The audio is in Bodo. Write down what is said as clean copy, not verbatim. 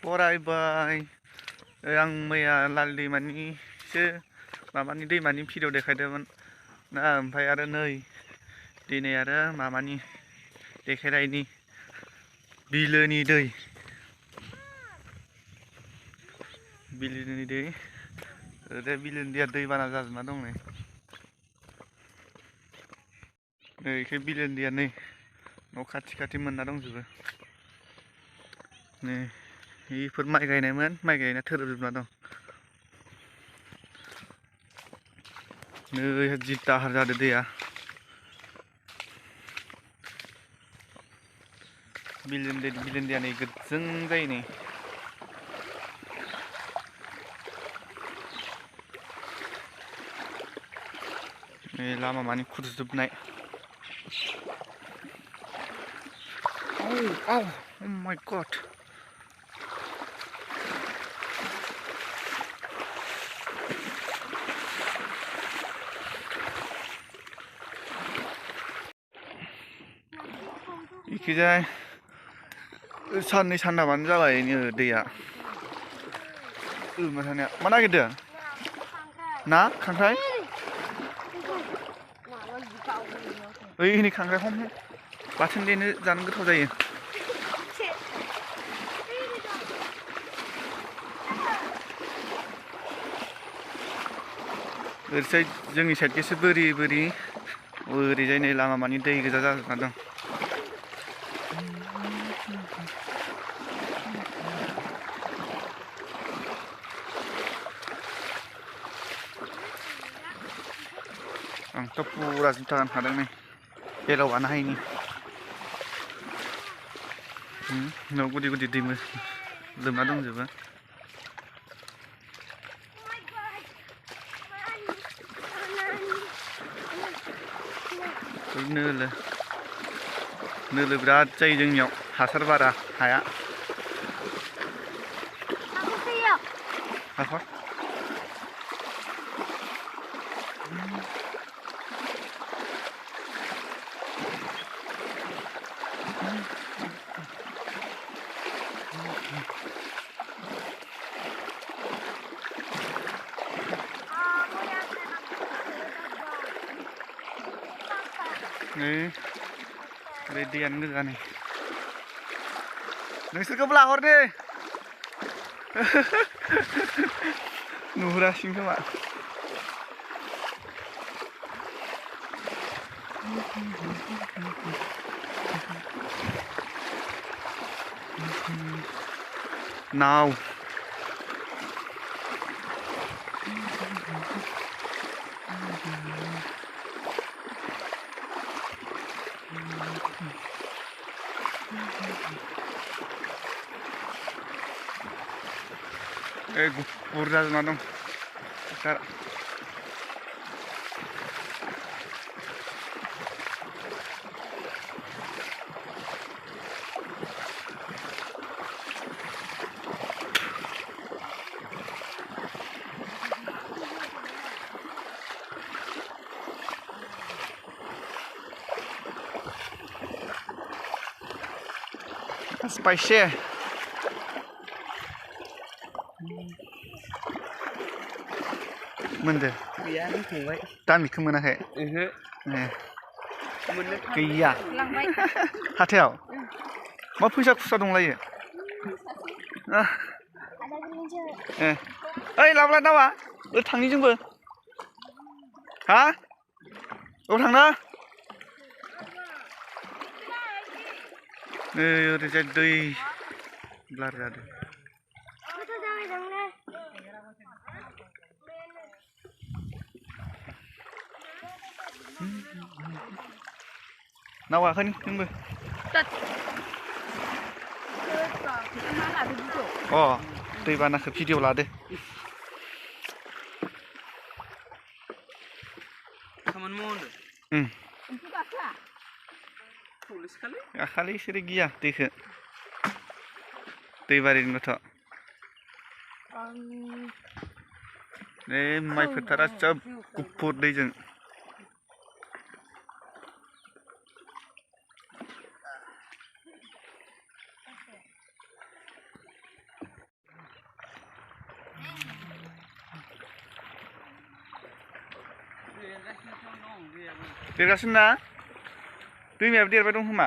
फरायबाय आं मैया लाल दैमानिसो माबानि दैमानि भिडिअ देखायदोंमोन ना ओमफ्राय आरो नै दिनै आरो माबानि देखायनायनि बिलोनि दै ओरै बिलोनि दैया दैबाना जाजोबना दं नै इखै बिलोनि दैया नै न' खाथि मोनना दंजोबो नै बेफोर माइ गायनायमोन माइ गायनाया थोरोबजोबना दं नै जि दाहार जादों दैया बिलोनि दैया नै गोजों जायो नै लामा मानि खुरजोबनाय oh my god इखिजाय साननै सानथामानो जाबाय दैया मा नागिरदों ना खांख्राइ ओइ नै खांख्राइ हम बाथोन देनो जानो गोथाव जायो ओरैजाय जोंनि साइडखैसो बोरि ओरैजाय नै लामा मानि दै गोजा जाजोबना दं आंथ' फुरा जुथा गानखादों नै बेलाव गानो हायिनि न' गुदि दै लोमना दंजोबो नोलो बिराद जायो जोंनियाव हासार बारा हाया हाखर ओरै दैयानो गोजा नै नोंसोरखौबो लाहरदो नुहुरासिन खोमा नाव गुफुर जाजोबना दं spicy मोनदो गैया फंबाय दामिखौ मोनाखै गैया हाथायाव मा फैसा खुस्रा दंलायो ओइ लाबोला दावा ओरै थांनि जोंबो हा अबाव थांनो नै ओरैजाय दै ब्लार जादों नाव गाखोनि जोंबो दैबानाखौ भिडिअ लादो गाखालै इसोरो गिया दैखौ दै बारिनिबाथ' माइ फोथारा सब गुफुर दैजों देरगासिनो ना दैमायाबो देरबाय दं खोमा